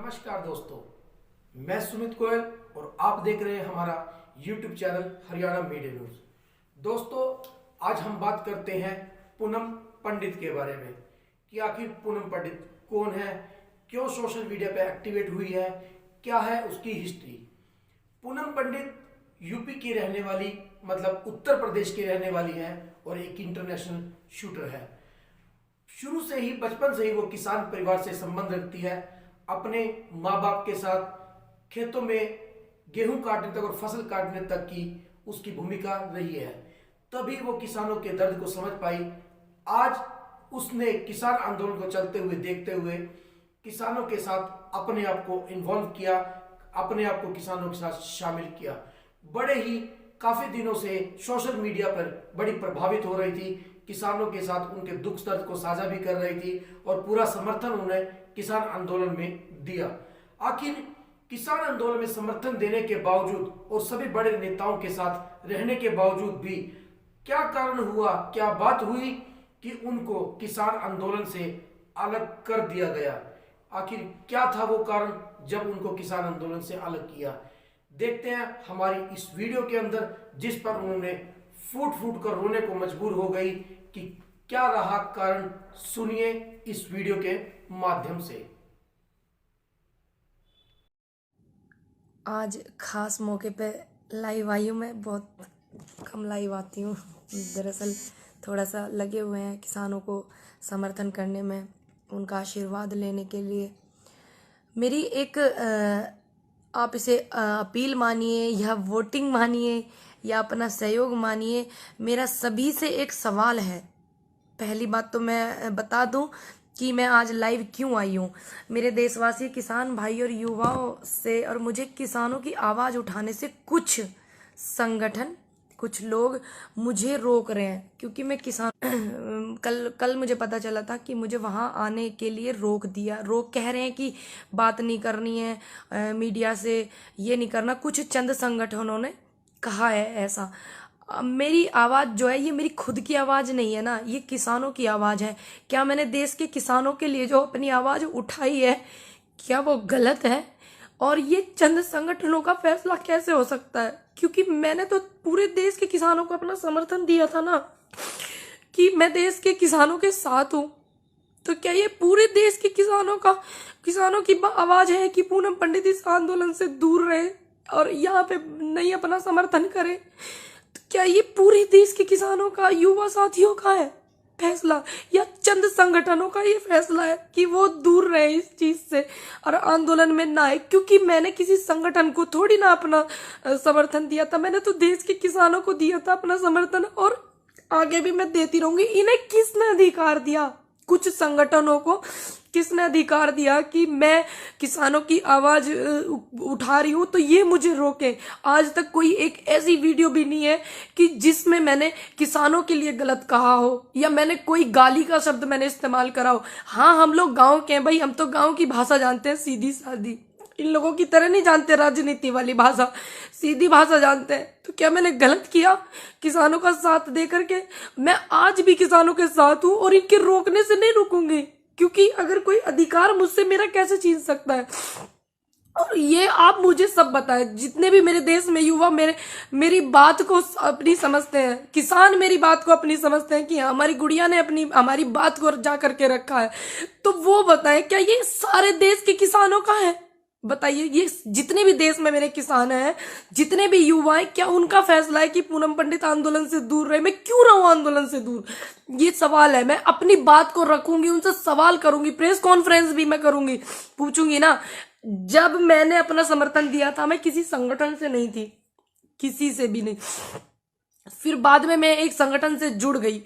नमस्कार दोस्तों, मैं सुमित गोयल और आप देख रहे हैं हमारा YouTube channel Haryana media news. दोस्तों, आज हम बात करते हैं पूनम पंडित के बारे में कि आखिर पूनम पंडित कौन है, क्यों सोशल मीडिया पे एक्टिवेट हुई है, क्या है उसकी हिस्ट्री। पूनम पंडित यूपी की रहने वाली, मतलब उत्तर प्रदेश की रहने वाली है और एक इंटरनेशनल शूटर है। शुरू से ही, बचपन से ही वो किसान परिवार से संबंध रखती है। अपने माँ बाप के साथ खेतों में गेहूं काटने तक और फसल काटने तक की उसकी भूमिका रही है। तभी वो किसानों के दर्द को समझ पाई। आज उसने किसान आंदोलन को चलते हुए देखते हुए किसानों के साथ अपने आप को इन्वॉल्व किया, अपने आप को किसानों के साथ शामिल किया। बड़े ही काफी दिनों से सोशल मीडिया पर बड़ी प्रभावित हो रही थी, किसानों के साथ उनके दुख दर्द को साझा भी कर रही थी और पूरा समर्थन उन्हें किसान आंदोलन में दिया। आखिर किसान आंदोलन में समर्थन देने के बावजूद और सभी बड़े नेताओं के साथ रहने के बावजूद भी क्या कारण हुआ, क्या बात हुई कि उनको किसान आंदोलन से अलग कर दिया गया। आखिर क्या था वो कारण जब उनको किसान आंदोलन से अलग किया। देखते हैं हमारी इस वीडियो के अंदर, जिस पर उन्होंने फूट फूट कर रोने को मजबूर हो गई कि क्या रहा कारण। सुनिए इस वीडियो के माध्यम से। आज खास मौके पे लाइव आई हूँ। मैं बहुत कम लाइव आती हूँ। दरअसल थोड़ा सा लगे हुए हैं किसानों को समर्थन करने में, उनका आशीर्वाद लेने के लिए। मेरी एक आप इसे अपील मानिए या वोटिंग मानिए या अपना सहयोग मानिए, मेरा सभी से एक सवाल है। पहली बात तो मैं बता दूं कि मैं आज लाइव क्यों आई हूँ। मेरे देशवासी किसान भाई और युवाओं से और मुझे किसानों की आवाज़ उठाने से कुछ संगठन, कुछ लोग मुझे रोक रहे हैं, क्योंकि मैं किसान कल मुझे पता चला था कि मुझे वहाँ आने के लिए रोक कह रहे हैं कि बात नहीं करनी है मीडिया से, ये नहीं करना। कुछ चंद संगठनों ने कहा है ऐसा। मेरी आवाज़ जो है, ये मेरी खुद की आवाज़ नहीं है ना, ये किसानों की आवाज़ है। क्या मैंने देश के किसानों के लिए जो अपनी आवाज़ उठाई है, क्या वो गलत है? और ये चंद संगठनों का फैसला कैसे हो सकता है? क्योंकि मैंने तो पूरे देश के किसानों को अपना समर्थन दिया था ना, कि मैं देश के किसानों के साथ हूँ। तो क्या ये पूरे देश के किसानों की आवाज़ है कि पूनम पंडित इस आंदोलन से दूर रहे और यहाँ पे नहीं अपना समर्थन करे? क्या ये पूरे देश के किसानों का, युवा साथियों का है फैसला, या चंद संगठनों का ये फैसला है कि वो दूर रहे इस चीज से और आंदोलन में ना आए? क्योंकि मैंने किसी संगठन को थोड़ी ना अपना समर्थन दिया था, मैंने तो देश के किसानों को दिया था अपना समर्थन, और आगे भी मैं देती रहूंगी। इन्हें किसने अधिकार दिया, कुछ संगठनों को किसने अधिकार दिया कि मैं किसानों की आवाज उठा रही हूं तो ये मुझे रोके? आज तक कोई एक ऐसी वीडियो भी नहीं है कि जिसमें मैंने किसानों के लिए गलत कहा हो या मैंने कोई गाली का शब्द मैंने इस्तेमाल करा हो। हाँ, हम लोग गांव के हैं भाई, हम तो गांव की भाषा जानते हैं, सीधी सादी। इन लोगों की तरह नहीं जानते राजनीति वाली भाषा, सीधी भाषा जानते हैं। तो क्या मैंने गलत किया किसानों का साथ दे करके? मैं आज भी किसानों के साथ हूं और इनके रोकने से नहीं रुकूंगी, क्योंकि अगर कोई अधिकार मुझसे मेरा कैसे छीन सकता है? और ये आप मुझे सब बताएं, जितने भी मेरे देश में युवा मेरी बात को अपनी समझते हैं, किसान मेरी बात को अपनी समझते हैं कि हमारी गुड़िया ने हमारी बात को जा करके रखा है, तो वो बताएं क्या ये सारे देश के किसानों का है? बताइए, ये जितने भी देश में मेरे किसान हैं, जितने भी युवा हैं, क्या उनका फैसला है कि पूनम पंडित आंदोलन से दूर रहे? मैं क्यों रहूं आंदोलन से दूर? ये सवाल है। मैं अपनी बात को रखूंगी, उनसे सवाल करूंगी, प्रेस कॉन्फ्रेंस भी मैं करूंगी, पूछूंगी ना। जब मैंने अपना समर्थन दिया था, मैं किसी संगठन से नहीं थी, किसी से भी नहीं। फिर बाद में मैं एक संगठन से जुड़ गई।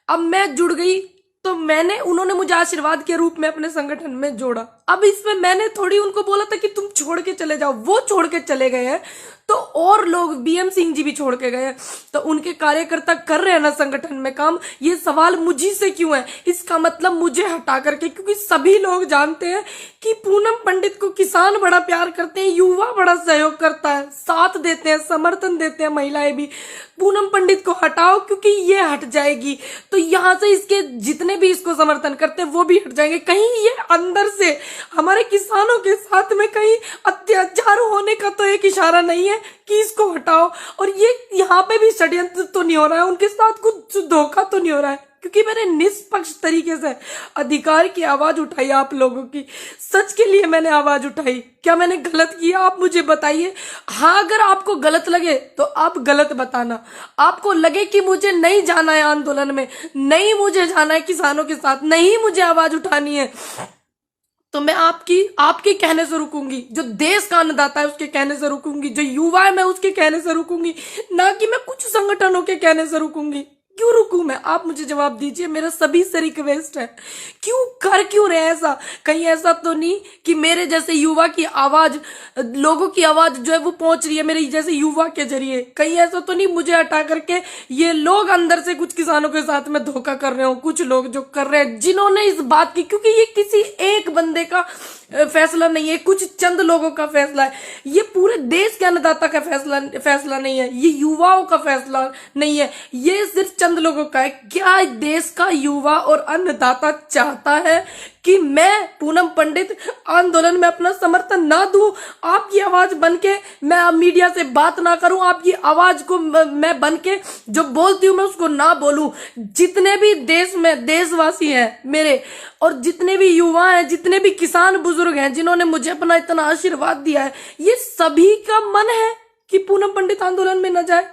अब मैं जुड़ गई तो उन्होंने मुझे आशीर्वाद के रूप में अपने संगठन में जोड़ा। अब इसमें मैंने थोड़ी उनको बोला था कि तुम छोड़ के चले जाओ, वो छोड़ के चले गए हैं। तो और लोग, बीएम सिंह जी भी छोड़ के गए हैं, तो उनके कार्यकर्ता कर रहे हैं ना संगठन में काम। ये सवाल मुझी से क्यों है? इसका मतलब मुझे हटा करके, क्योंकि सभी लोग जानते हैं कि पूनम पंडित को किसान बड़ा प्यार करते हैं, युवा बड़ा सहयोग करता है, साथ देते हैं, समर्थन देते हैं, महिलाएं भी। पूनम पंडित को हटाओ, क्योंकि ये हट जाएगी तो यहाँ से इसके जितने जितने भी इसको समर्थन करते हैं वो भी हट जाएंगे। कहीं ये अंदर से हमारे किसानों के साथ में कहीं अत्याचार होने का तो एक इशारा नहीं है कि इसको हटाओ। और ये यहाँ पे भी षड्यंत्र तो नहीं हो रहा है, उनके साथ कुछ धोखा तो नहीं हो रहा है, क्योंकि मैंने निष्पक्ष तरीके से अधिकार की आवाज उठाई। आप लोगों की सच के लिए मैंने आवाज उठाई। क्या मैंने गलत किया आप मुझे बताइए। हाँ, अगर आपको गलत लगे तो आप गलत बताना। आपको लगे कि मुझे नहीं जाना है आंदोलन में, नहीं मुझे जाना है किसानों के साथ, नहीं मुझे आवाज उठानी है, तो मैं आपके कहने से रुकूंगी। जो देश का अन्नदाता है उसके कहने से रुकूंगी, जो युवा है मैं उसके कहने से रुकूंगी, ना कि मैं कुछ संगठनों के कहने से रुकूंगी। क्यों रुकूं मैं? आप मुझे जवाब दीजिए। मेरा सभी से रिक्वेस्ट है, क्यों रहे ऐसा? कहीं ऐसा तो नहीं कि मेरे जैसे युवा की आवाज, लोगों की आवाज जो है वो पहुंच रही है मेरे जैसे युवा के जरिए? कहीं ऐसा तो नहीं मुझे हटा करके ये लोग अंदर से कुछ किसानों के साथ में धोखा कर रहे हो? कुछ लोग जो कर रहे हैं, जिन्होंने इस बात की, क्योंकि ये किसी एक बंदे का फैसला नहीं है, कुछ चंद लोगों का फैसला है, ये पूरे देश के अन्नदाता का फैसला नहीं है, ये युवाओं का फैसला नहीं है, ये सिर्फ चंद लोगों का है। क्या देश का युवा और अन्नदाता चाहता है कि मैं पूनम पंडित आंदोलन में अपना समर्थन ना दूं? आपकी आवाज बनके मैं मीडिया से बात ना करूं, आपकी आवाज को मैं बनके जो बोलती हूं मैं उसको ना बोलूं? जितने भी देश में देशवासी हैं मेरे, और जितने भी युवा हैं, जितने भी किसान बुजुर्ग हैं जिन्होंने मुझे अपना इतना आशीर्वाद दिया है, ये सभी का मन है कि पूनम पंडित आंदोलन में न जाए।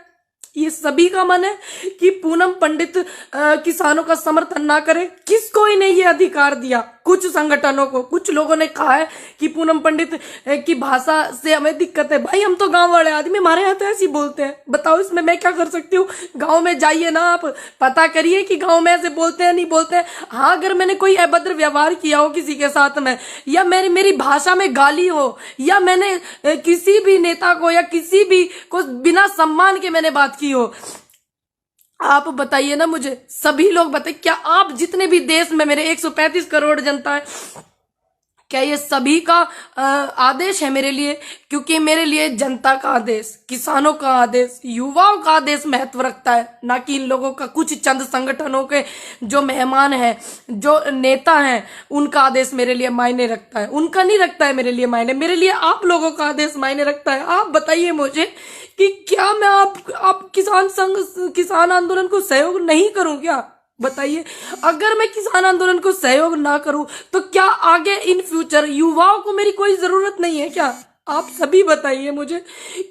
ये सभी का मन है कि पूनम पंडित किसानों का समर्थन ना करे। किसको इन्हें ये अधिकार दिया? कुछ संगठनों को। कुछ लोगों ने कहा है कि पूनम पंडित की भाषा से हमें दिक्कत है। भाई हम तो गांव वाले आदमी, हमारे यहाँ तो ऐसे ही बोलते हैं। बताओ इसमें मैं क्या कर सकती हूँ? गांव में जाइए ना, आप पता करिए कि गांव में ऐसे बोलते हैं नहीं बोलते हैं। हाँ, अगर मैंने कोई अभद्र व्यवहार किया हो किसी के साथ में, या मेरी भाषा में गाली हो, या मैंने किसी भी नेता को या किसी भी को बिना सम्मान के मैंने बात की हो, आप बताइए ना मुझे। सभी लोग बताइए, क्या आप जितने भी देश में मेरे 135 करोड़ जनता है, क्या ये सभी का आदेश है मेरे लिए? क्योंकि मेरे लिए जनता का आदेश, किसानों का आदेश, युवाओं का आदेश महत्व रखता है, ना कि इन लोगों का कुछ चंद संगठनों के जो मेहमान हैं, जो नेता हैं, उनका आदेश मेरे लिए मायने रखता है। उनका नहीं रखता है मेरे लिए मायने, मेरे लिए आप लोगों का आदेश मायने रखता है। आप बताइए मुझे कि क्या मैं आप किसान आंदोलन को सहयोग नहीं करूं क्या? बताइए। अगर मैं किसान आंदोलन को सहयोग ना करूं तो क्या आगे इन फ्यूचर युवाओं को मेरी कोई जरूरत नहीं है क्या? आप सभी बताइए मुझे।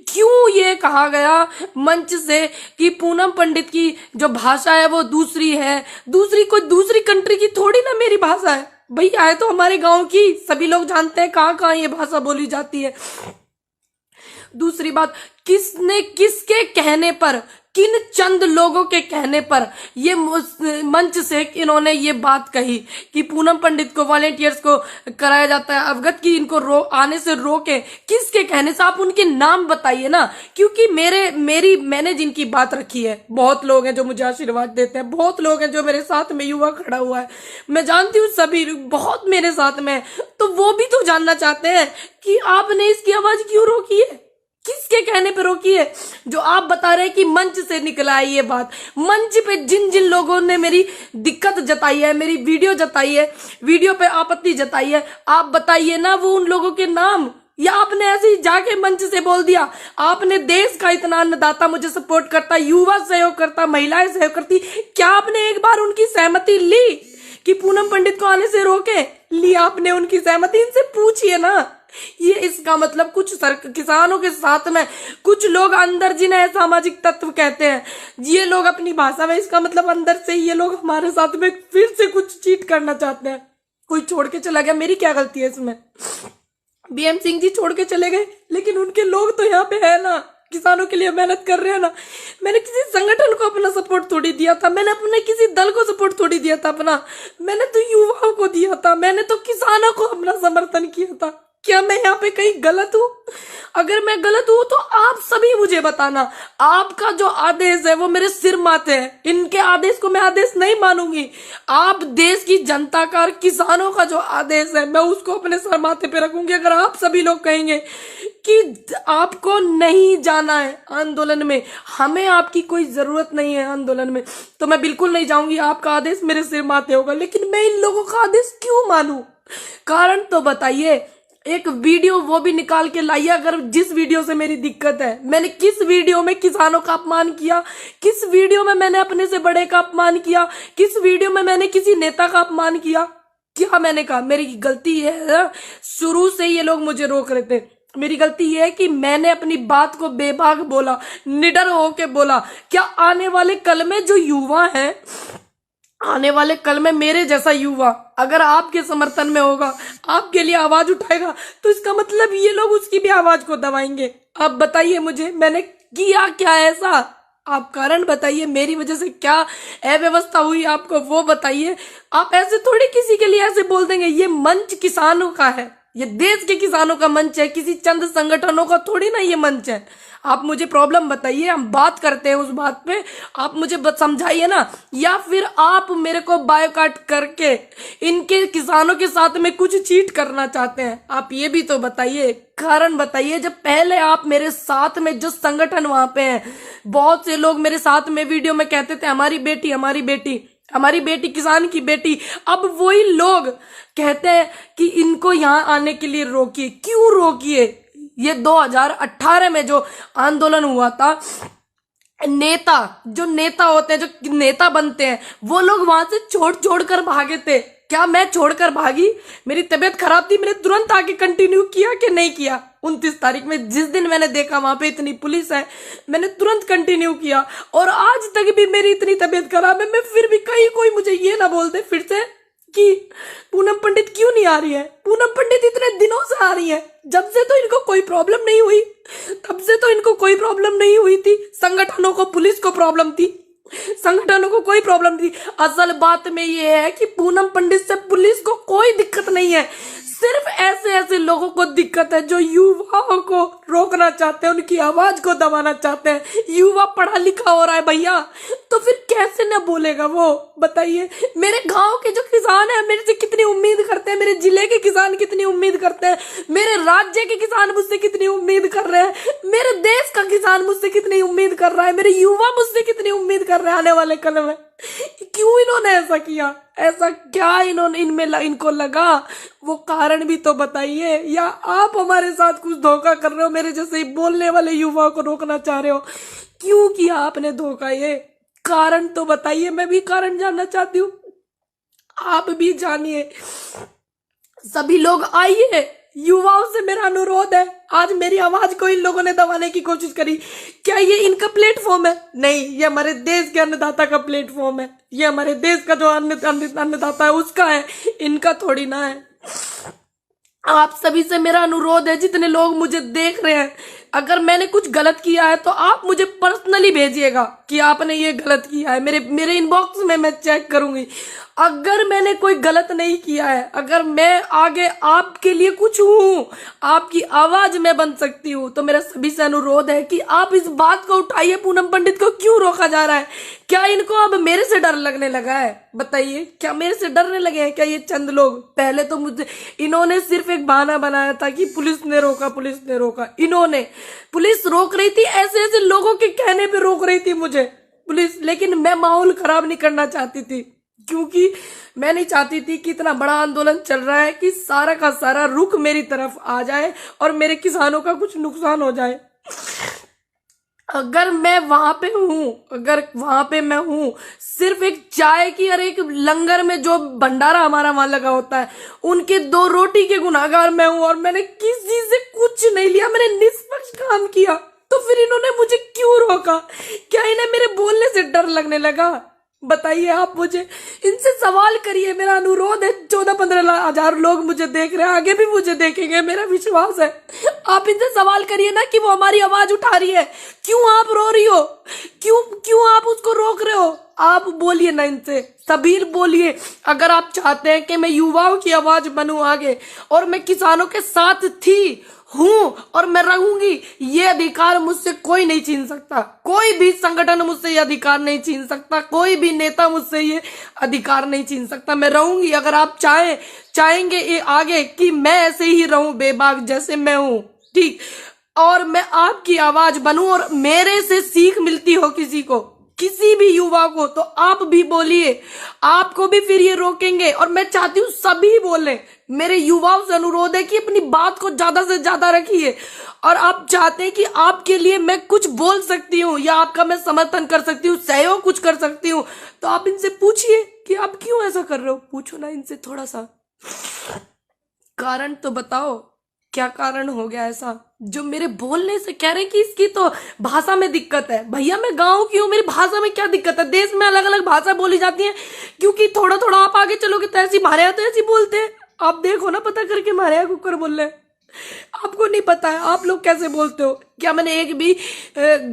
क्यों ये कहा गया मंच से कि पूनम पंडित की जो भाषा है वो दूसरी है, कोई दूसरी कंट्री की थोड़ी ना मेरी भाषा है। भैया है तो हमारे गांव की, सभी लोग जानते हैं कहाँ कहाँ ये भाषा बोली जाती है। दूसरी बात, किसने किसके कहने पर, किन चंद लोगों के कहने पर ये मंच से इन्होंने ये बात कही कि पूनम पंडित को, वॉलेंटियर्स को कराया जाता है अवगत की इनको आने से रोके? किसके कहने से? आप उनके नाम बताइए ना। क्योंकि मैंने जिनकी बात रखी है, बहुत लोग हैं जो मुझे आशीर्वाद देते हैं, बहुत लोग हैं जो मेरे साथ में युवा खड़ा हुआ है, मैं जानती हूँ सभी बहुत मेरे साथ में, तो वो भी तो जानना चाहते हैं कि आपने इसकी आवाज क्यों रोकी है, किसके कहने पे रोकी है? जो आप बता रहे हैं कि मंच से निकला है ये बात, मंच पे जिन जिन लोगों ने मेरी दिक्कत जताई है, मेरी वीडियो पे आपत्ति जताई है, आप बताइए ना वो उन लोगों के नाम। या आपने ऐसे ही जाके मंच से बोल दिया? आपने देश का इतना अन्नदाता मुझे सपोर्ट करता, युवा सहयोग करता, महिलाएं सहयोग करती, क्या आपने एक बार उनकी सहमति ली कि पूनम पंडित को आने से रोके? लिया आपने उनकी सहमति? इनसे पूछिए ना। ये इसका मतलब कुछ किसानों के साथ में कुछ लोग अंदर जिन्हें सामाजिक तत्व कहते हैं, ये लोग अपनी भाषा में, इसका मतलब अंदर से ये लोग हमारे साथ में फिर से कुछ चीट करना चाहते हैं। कोई छोड़ के चला गया, मेरी क्या गलती है इसमें? बीएम सिंह जी छोड़ के चले गए, लेकिन उनके लोग तो यहाँ पे है ना, किसानों के लिए मेहनत कर रहे हैं ना। मैंने किसी संगठन को अपना सपोर्ट थोड़ी दिया था, मैंने अपने किसी दल को सपोर्ट थोड़ी दिया था अपना, मैंने तो युवाओं को दिया था, मैंने तो किसानों को अपना समर्थन किया था। क्या मैं यहाँ पे कहीं गलत हूँ? अगर मैं गलत हूँ तो आप सभी मुझे बताना। आपका जो आदेश है वो मेरे सिर माथे है, इनके आदेश को मैं आदेश नहीं मानूंगी। आप देश की जनता का, किसानों का जो आदेश है मैं उसको अपने सर माथे पे रखूंगी। अगर आप सभी लोग कहेंगे कि आपको नहीं जाना है आंदोलन में, हमें आपकी कोई जरूरत नहीं है आंदोलन में, तो मैं बिल्कुल नहीं जाऊंगी। आपका आदेश मेरे सिर माथे होगा, लेकिन मैं इन लोगों का आदेश क्यों मानूं? कारण तो बताइए। एक वीडियो वो भी निकाल के लाइए, अगर जिस वीडियो से मेरी दिक्कत है। मैंने किस वीडियो में किसानों का अपमान किया? किस वीडियो में मैंने अपने से बड़े का अपमान किया? किस वीडियो में मैंने किसी नेता का अपमान किया? क्या मैंने कहा? मेरी गलती है, शुरू से ये लोग मुझे रोक रहे थे। मेरी गलती ये है कि मैंने अपनी बात को बेबाक बोला, निडर होके बोला। क्या आने वाले कल में जो युवा है, आने वाले कल में मेरे जैसा युवा अगर आपके समर्थन में होगा, आपके लिए आवाज उठाएगा, तो इसका मतलब ये लोग उसकी भी आवाज को दबाएंगे। अब बताइए मुझे, मैंने किया क्या ऐसा? आप कारण बताइए, मेरी वजह से क्या अव्यवस्था हुई आपको वो बताइए। आप ऐसे थोड़ी किसी के लिए ऐसे बोल देंगे। ये मंच किसानों का है, ये देश के किसानों का मंच है, किसी चंद संगठनों का थोड़ी ना ये मंच है। आप मुझे प्रॉब्लम बताइए, हम बात करते हैं उस बात पे, आप मुझे समझाइए ना। या फिर आप मेरे को बायकॉट करके इनके किसानों के साथ में कुछ चीट करना चाहते हैं? आप ये भी तो बताइए, कारण बताइए। जब पहले आप मेरे साथ में जो संगठन वहां पे हैं, बहुत से लोग मेरे साथ में वीडियो में कहते थे हमारी बेटी, हमारी बेटी, हमारी बेटी, किसान की बेटी। अब वही लोग कहते हैं कि इनको यहाँ आने के लिए रोकिए। क्यों रोकिए? ये 2018 में जो आंदोलन हुआ था, नेता, जो नेता होते हैं, जो नेता बनते हैं, वो लोग वहां से छोड़ कर भागे थे। क्या मैं छोड़कर भागी? मेरी तबीयत खराब थी, मैंने तुरंत आके कंटिन्यू किया कि नहीं किया? 29 तारीख में जिस दिन मैंने देखा वहां पे इतनी पुलिस है, मैंने तुरंत कंटिन्यू किया। और आज तक भी मेरी इतनी तबीयत खराब है, मैं फिर भी कहीं कोई मुझे ये ना बोल दे फिर से कि पूनम पंडित क्यों नहीं आ रही है। पूनम पंडित इतने दिनों से आ रही है, जब से तो इनको कोई प्रॉब्लम नहीं हुई, तब से तो इनको कोई प्रॉब्लम नहीं हुई थी। संगठनों को, पुलिस को प्रॉब्लम थी, संगठनों को कोई प्रॉब्लम थी। असल बात में ये है कि पूनम पंडित से पुलिस को कोई दिक्कत नहीं है, सिर्फ ऐसे ऐसे लोगों को दिक्कत है जो युवाओं को रोकना चाहते हैं, उनकी आवाज को दबाना चाहते हैं। युवा पढ़ा लिखा हो रहा है भैया, तो फिर कैसे न बोलेगा वो? बताइए। मेरे गांव के जो किसान है मेरे से कितनी उम्मीद करते हैं, मेरे जिले के किसान कितनी उम्मीद करते हैं, मेरे राज्य के किसान मुझसे कितनी उम्मीद कर रहे हैं, मेरे देश का किसान मुझसे कितनी उम्मीद कर रहा है, मेरे युवा मुझसे कितनी उम्मीद कर रहे हैं आने वाले कल में। क्यों इन्होंने ऐसा किया? ऐसा क्या इन्होंने इनको लगा? वो कारण भी तो बताइए। या आप हमारे साथ कुछ धोखा कर रहे हो, मेरे जैसे बोलने वाले युवाओं को रोकना चाह रहे हो? क्यों किया आपने धोखा? ये कारण तो बताइए, मैं भी कारण जानना चाहती हूँ, आप भी जानिए। सभी लोग आइए, युवाओं से मेरा अनुरोध है। आज मेरी आवाज को इन लोगों ने दबाने की कोशिश करी, क्या ये इनका प्लेटफॉर्म है? नहीं, ये हमारे देश के अन्नदाता का प्लेटफॉर्म है, ये हमारे देश का जो अन्नदाता है उसका है, इनका थोड़ी ना है। आप सभी से मेरा अनुरोध है, जितने लोग मुझे देख रहे हैं, अगर मैंने कुछ गलत किया है तो आप मुझे पर्सनली भेजिएगा कि आपने ये गलत किया है। मेरे इनबॉक्स में मैं चेक करूंगी। अगर मैंने कोई गलत नहीं किया है, अगर मैं आगे आपके लिए कुछ हूं, आपकी आवाज में बन सकती हूं, तो मेरा सभी से अनुरोध है कि आप इस बात को उठाइए। पूनम पंडित को क्यों रोका जा रहा है? क्या इनको अब मेरे से डर लगने लगा है? बताइए, क्या मेरे से डरने लगे हैं क्या ये चंद लोग? पहले तो मुझे इन्होंने सिर्फ एक बहाना बनाया था कि पुलिस ने रोका, पुलिस ने रोका। इन्होंने, पुलिस रोक रही थी, ऐसे ऐसे लोगों के कहने पे रोक रही थी मुझे पुलिस, लेकिन मैं माहौल खराब नहीं करना चाहती थी, क्योंकि मैं नहीं चाहती थी कि इतना बड़ा आंदोलन चल रहा है कि सारा का सारा रुख मेरी तरफ आ जाए और मेरे किसानों का कुछ नुकसान हो जाए। अगर मैं वहां पे हूं, अगर वहां पे मैं हूं, सिर्फ एक चाय की और एक लंगर में जो भंडारा हमारा वहां लगा होता है, उनके 2 रोटी के गुनाहगार मैं हूं, और मैंने किसी से कुछ नहीं लिया, मैंने निष्पक्ष काम किया, तो फिर इन्होंने मुझे क्यों रोका? क्या इन्हें मेरे बोलने से डर लगने लगा? बताइए आप मुझे, इनसे सवाल करिए, मेरा अनुरोध है। 14-15 हजार लोग मुझे देख रहे हैं, आगे भी मुझे देखेंगे, मेरा विश्वास है। आप इनसे सवाल करिए ना कि वो हमारी आवाज उठा रही है, क्यों आप रो रही हो, क्यों आप उसको रोक रहे हो? आप बोलिए ना इनसे, सबीर बोलिए। अगर आप चाहते हैं कि मैं युवाओं की आवाज बनूं आगे, और मैं किसानों के साथ थी, हूं और मैं रहूंगी, ये अधिकार मुझसे कोई नहीं छीन सकता, कोई भी संगठन मुझसे ये अधिकार नहीं छीन सकता, कोई भी नेता मुझसे ये अधिकार नहीं छीन सकता। मैं रहूंगी। अगर आप चाहेंगे ये आगे कि मैं ऐसे ही रहूं बेबाक जैसे मैं हूं, ठीक, और मैं आपकी आवाज बनूं और मेरे से सीख मिलती हो किसी को, किसी भी युवा को, तो आप भी बोलिए, आपको भी फिर ये रोकेंगे। और मैं चाहती हूं सभी बोले, मेरे युवाओं से अनुरोध है कि अपनी बात को ज्यादा से ज्यादा रखिए। और आप चाहते हैं कि आपके लिए मैं कुछ बोल सकती हूँ या आपका मैं समर्थन कर सकती हूँ, सहयोग कुछ कर सकती हूँ, तो आप इनसे पूछिए कि आप क्यों ऐसा कर रहे हो। पूछो ना इनसे, थोड़ा सा कारण तो बताओ, क्या कारण हो गया ऐसा जो मेरे बोलने से कह रहे कि इसकी तो भाषा में दिक्कत है। भैया मैं गांव की हूँ, मेरी भाषा में क्या दिक्कत है? देश में अलग अलग भाषा बोली जाती है, क्योंकि थोड़ा थोड़ा आप आगे चलोगे तो ऐसी, हमारे यहाँ तो ऐसी बोलते हैं। आप देखो ना, पता करके, हमारे यहाँ कुकर बोल रहे हैं। आपको नहीं पता है आप लोग कैसे बोलते हो? क्या मैंने एक भी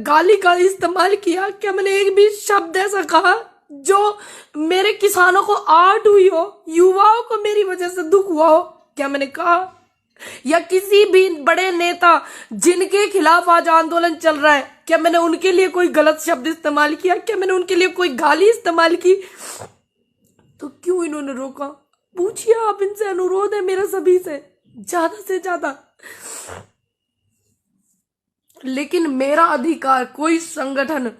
गाली का इस्तेमाल किया? क्या मैंने एक भी शब्द ऐसा कहा जो मेरे किसानों को आहट हुई हो, युवाओं को मेरी वजह से दुख हुआ हो? क्या मैंने कहा? या किसी भी बड़े नेता जिनके खिलाफ आज आंदोलन चल रहा है, क्या मैंने उनके लिए कोई गलत शब्द इस्तेमाल किया? क्या मैंने उनके लिए कोई गाली इस्तेमाल की? तो क्यों इन्होंने रोका? पूछिए आप इनसे, अनुरोध है मेरा सभी से ज्यादा। लेकिन मेरा अधिकार कोई संगठन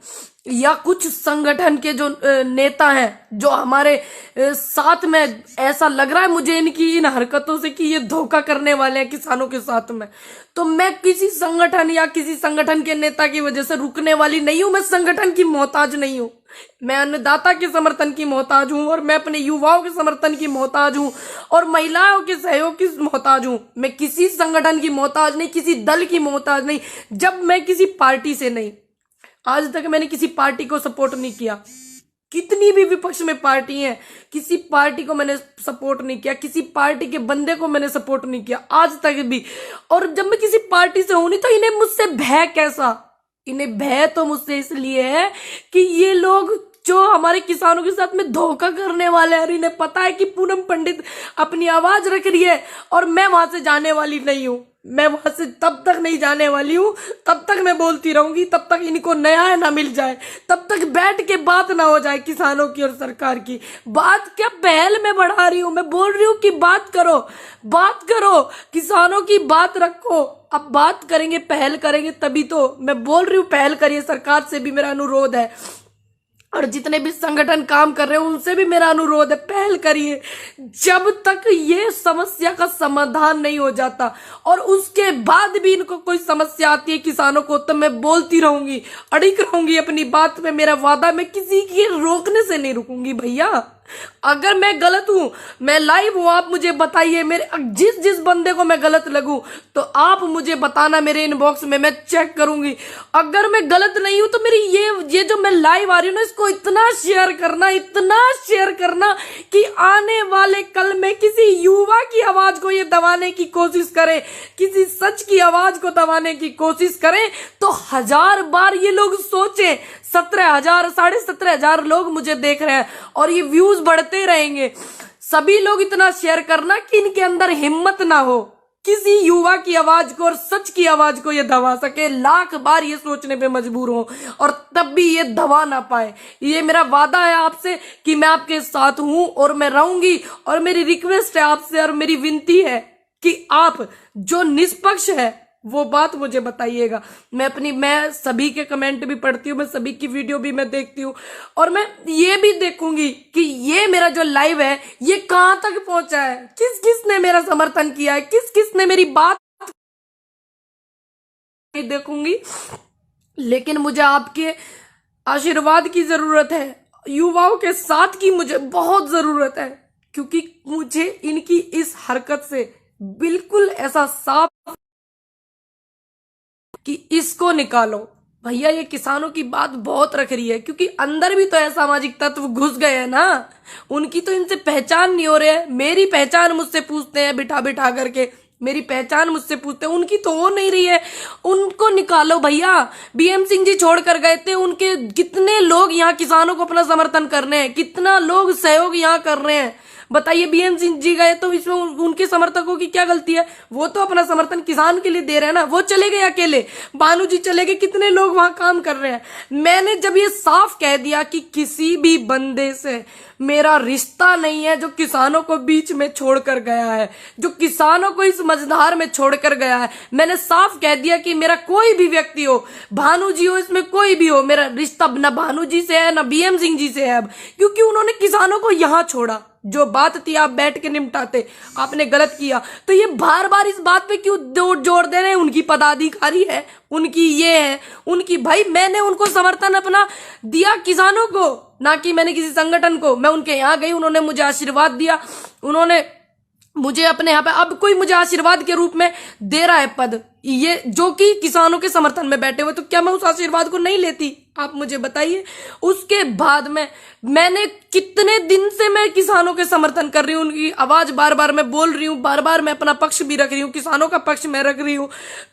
या कुछ संगठन के जो नेता हैं, जो हमारे साथ में, ऐसा लग रहा है मुझे इनकी इन हरकतों से कि ये धोखा करने वाले हैं किसानों के साथ में, तो मैं किसी संगठन या किसी संगठन के नेता की वजह से रुकने वाली नहीं हूं। मैं संगठन की मोहताज नहीं हूं, मैं अन्नदाता के समर्थन की मोहताज हूं, और मैं अपने युवाओं के समर्थन की मोहताज हूं, और महिलाओं के सहयोग की मोहताज हूं। मैं किसी संगठन की मोहताज नहीं, किसी दल की मोहताज नहीं। जब मैं किसी पार्टी से नहीं, आज तक मैंने किसी पार्टी को सपोर्ट नहीं किया। कितनी भी विपक्ष में पार्टी है, किसी पार्टी को मैंने सपोर्ट नहीं किया, किसी पार्टी के बंदे को मैंने सपोर्ट नहीं किया आज तक भी। और जब मैं किसी पार्टी से हूं नहीं, तो इन्हें मुझसे भय कैसा? इन्हें भय तो मुझसे इसलिए है कि ये लोग जो हमारे किसानों के साथ में धोखा करने वाले हैं, और इन्हें पता है कि पूनम पंडित अपनी आवाज रख रही है और मैं वहां से जाने वाली नहीं हूं। मैं वहां से तब तक नहीं जाने वाली हूं, तब तक मैं बोलती रहूंगी, तब तक इनको न्याय ना मिल जाए, तब तक बैठ के बात ना हो जाए किसानों की और सरकार की। बात क्या पहल में बढ़ा रही हूं, मैं बोल रही हूं कि बात करो, बात करो, किसानों की बात रखो। अब बात करेंगे, पहल करेंगे, तभी तो मैं बोल रही हूं पहल करिए। सरकार से भी मेरा अनुरोध है, और जितने भी संगठन काम कर रहे हैं उनसे भी मेरा अनुरोध है, पहल करिए। जब तक ये समस्या का समाधान नहीं हो जाता और उसके बाद भी इनको कोई समस्या आती है किसानों को, तो मैं बोलती रहूंगी, अड़िग रहूंगी अपनी बात पे। मेरा वादा, मैं किसी के रोकने से नहीं रुकूंगी भैया। अगर मैं गलत हूं, मैं लाइव हूं, आप मुझे बताइए। मेरे जिस जिस बंदे को मैं गलत लगूं तो आप मुझे बताना मेरे इनबॉक्स में, मैं चेक करूंगी। अगर मैं गलत नहीं हूं तो मेरी ये जो मैं लाइव आ रही हूं ना, इसको इतना शेयर करना, इतना शेयर करना कि आने वाले कल में किसी युवा की आवाज को ये दबाने की कोशिश करे, किसी सच की आवाज को दबाने की कोशिश करें, तो 1000 बार ये लोग सोचें। 17,000 17,500 लोग मुझे देख रहे हैं और ये व्यूज बढ़ते रहेंगे। सभी लोग इतना शेयर करना कि इनके अंदर हिम्मत ना हो किसी युवा की आवाज को और सच की आवाज को ये दबा सके। लाख बार ये सोचने पे मजबूर हो और तब भी ये दबा ना पाए। ये मेरा वादा है आपसे कि मैं आपके साथ हूं और मैं रहूंगी। और मेरी रिक्वेस्ट है आपसे और मेरी विनती है कि आप जो निष्पक्ष है वो बात मुझे बताइएगा। मैं सभी के कमेंट भी पढ़ती हूँ, मैं सभी की वीडियो भी मैं देखती हूँ, और मैं ये भी देखूंगी कि ये मेरा जो लाइव है ये कहां तक पहुंचा है, किस किस ने मेरा समर्थन किया है, किस किस ने मेरी बात देखूंगी। लेकिन मुझे आपके आशीर्वाद की जरूरत है, युवाओं के साथ की मुझे बहुत जरूरत है, क्योंकि मुझे इनकी इस हरकत से बिल्कुल ऐसा साफ कि इसको निकालो। भैया ये किसानों की बात बहुत रख रही है, क्योंकि अंदर भी तो असामाजिक तत्व घुस गए हैं ना, उनकी तो इनसे पहचान नहीं हो रही है। मेरी पहचान मुझसे पूछते हैं बिठा बिठा करके, मेरी पहचान मुझसे पूछते हैं, उनकी तो हो नहीं रही है। उनको निकालो भैया। बीएम सिंह जी छोड़कर गए थे, उनके कितने लोग यहाँ किसानों को अपना समर्थन कर रहे हैं, कितना लोग सहयोग यहाँ कर रहे हैं। बताइए, बीएम सिंह जी गए तो इसमें उनके समर्थकों की क्या गलती है? वो तो अपना समर्थन किसान के लिए दे रहे हैं ना। वो चले गए अकेले, बानू जी चले गए, कितने लोग वहां काम कर रहे हैं। मैंने जब ये साफ कह दिया कि किसी भी बंदे से मेरा रिश्ता नहीं है जो किसानों को बीच में छोड़कर गया है, जो किसानों को इस मझधार में छोड़कर गया है। मैंने साफ कह दिया कि मेरा कोई भी व्यक्ति हो, भानु जी हो, इसमें कोई भी हो, मेरा रिश्ता न भानु जी से है न बीएम सिंह जी से है अब, क्योंकि उन्होंने किसानों को यहां छोड़ा। जो बात थी आप बैठ के निपटाते, आपने गलत किया। तो ये बार बार इस बात पे क्यों जोर दे रहे हैं? उनकी पदाधिकारी है, उनकी ये है, उनकी, भाई मैंने उनको समर्थन अपना दिया किसानों को, ना कि मैंने किसी संगठन को। मैं उनके यहाँ गई, उन्होंने मुझे आशीर्वाद दिया, उन्होंने मुझे अपने यहाँ पे, अब कोई मुझे आशीर्वाद के रूप में दे रहा है पद, ये जो कि किसानों के समर्थन में बैठे हुए, तो क्या मैं उस आशीर्वाद को नहीं लेती? आप मुझे बताइए। उसके बाद में मैंने कितने दिन से मैं किसानों के समर्थन कर रही हूँ, उनकी आवाज बार बार मैं बोल रही हूँ, बार बार मैं अपना पक्ष भी रख रही हूँ, किसानों का पक्ष मैं रख रही हूँ।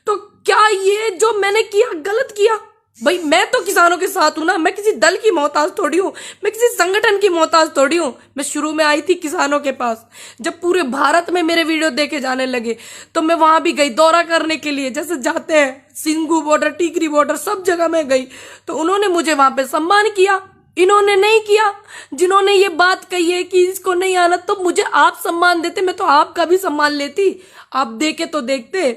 तो क्या ये जो मैंने किया गलत किया? भाई मैं तो किसानों के साथ हूं ना, मैं किसी दल की मोहताज थोड़ी हूं, मैं किसी संगठन की मोहताज थोड़ी हूं। मैं शुरू में आई थी किसानों के पास, जब पूरे भारत में मेरे वीडियो देखे जाने लगे तो मैं वहां भी गई दौरा करने के लिए, जैसे जाते हैं सिंगू बॉर्डर, टीकरी बॉर्डर, सब जगह मैं गई। तो उन्होंने मुझे वहां पे सम्मान किया, इन्होंने नहीं किया। जिन्होंने ये बात कही है कि इसको नहीं आना, तो मुझे आप सम्मान देते, मैं तो आपका भी सम्मान लेती। आप देखे तो देखते,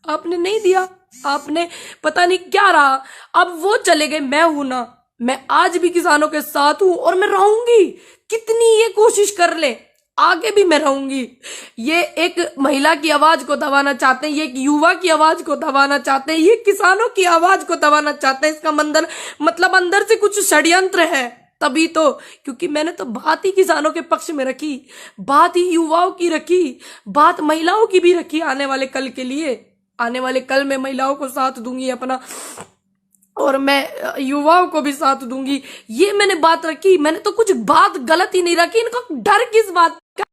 आपने नहीं दिया, आपने पता नहीं क्या रहा। अब वो चले गए, मैं हूं ना, मैं आज भी किसानों के साथ हूं और मैं रहूंगी। कितनी ये कोशिश कर ले, आगे भी मैं रहूंगी। ये एक महिला की आवाज को दबाना चाहते हैं, ये एक युवा की आवाज को दबाना चाहते हैं, ये किसानों की आवाज को दबाना चाहते हैं। इसका मतलब अंदर से कुछ षड्यंत्र है, तभी तो, क्योंकि मैंने तो बात ही किसानों के पक्ष में रखी, बात ही युवाओं की रखी, बात महिलाओं की भी रखी। आने वाले कल के लिए, आने वाले कल में महिलाओं को साथ दूंगी अपना, और मैं युवाओं को भी साथ दूंगी। ये मैंने बात रखी, मैंने तो कुछ बात गलत ही नहीं रखी। इनको डर किस बात का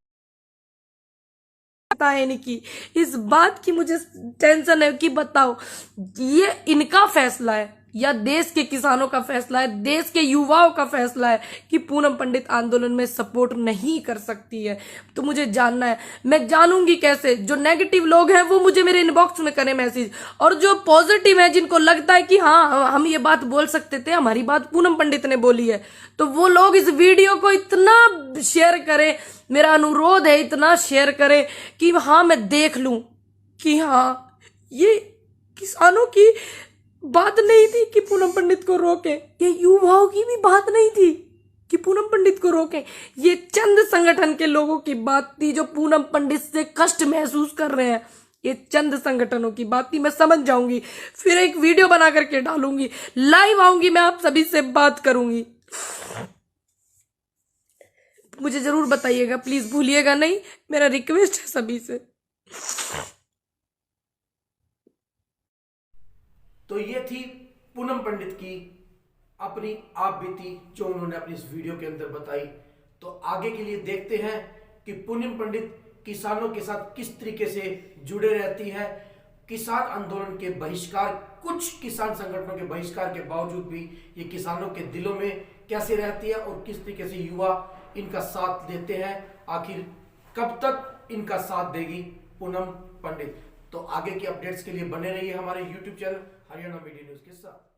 पता है नहीं, कि इस बात की मुझे टेंशन है कि बताओ ये इनका फैसला है या देश के किसानों का फैसला है, देश के युवाओं का फैसला है कि पूनम पंडित आंदोलन में सपोर्ट नहीं कर सकती है। तो मुझे जानना है, मैं जानूंगी कैसे? जो नेगेटिव लोग हैं वो मुझे मेरे इनबॉक्स में करें मैसेज, और जो पॉजिटिव है, जिनको लगता है कि हाँ हम ये बात बोल सकते थे, हमारी बात पूनम पंडित ने बोली है, तो वो लोग इस वीडियो को इतना शेयर करें, मेरा अनुरोध है इतना शेयर करें कि हाँ मैं देख लूं कि हाँ ये किसानों की बात नहीं थी कि पूनम पंडित को रोके, ये युवाओं की भी बात नहीं थी कि पूनम पंडित को रोके, ये चंद संगठन के लोगों की बात थी जो पूनम पंडित से कष्ट महसूस कर रहे हैं। ये चंद संगठनों की बात थी। मैं समझ जाऊंगी, फिर एक वीडियो बना करके डालूंगी, लाइव आऊंगी, मैं आप सभी से बात करूंगी। मुझे जरूर बताइएगा, प्लीज भूलिएगा नहीं, मेरा रिक्वेस्ट है सभी से। तो ये थी पूनम पंडित की अपनी आप बीती, जो उन्होंने अपनी इस वीडियो के अंदर बताई। तो आगे के लिए देखते हैं कि पूनम पंडित किसानों के साथ किस तरीके से जुड़े रहती है। किसान आंदोलन के बहिष्कार, कुछ किसान संगठनों के बहिष्कार के बावजूद भी ये किसानों के दिलों में कैसे रहती है, और किस तरीके से युवा इनका साथ देते हैं। आखिर कब तक इनका साथ देगी पूनम पंडित? तो आगे के अपडेट्स के लिए बने रहिए हमारे YouTube channel Haryana media news के साथ।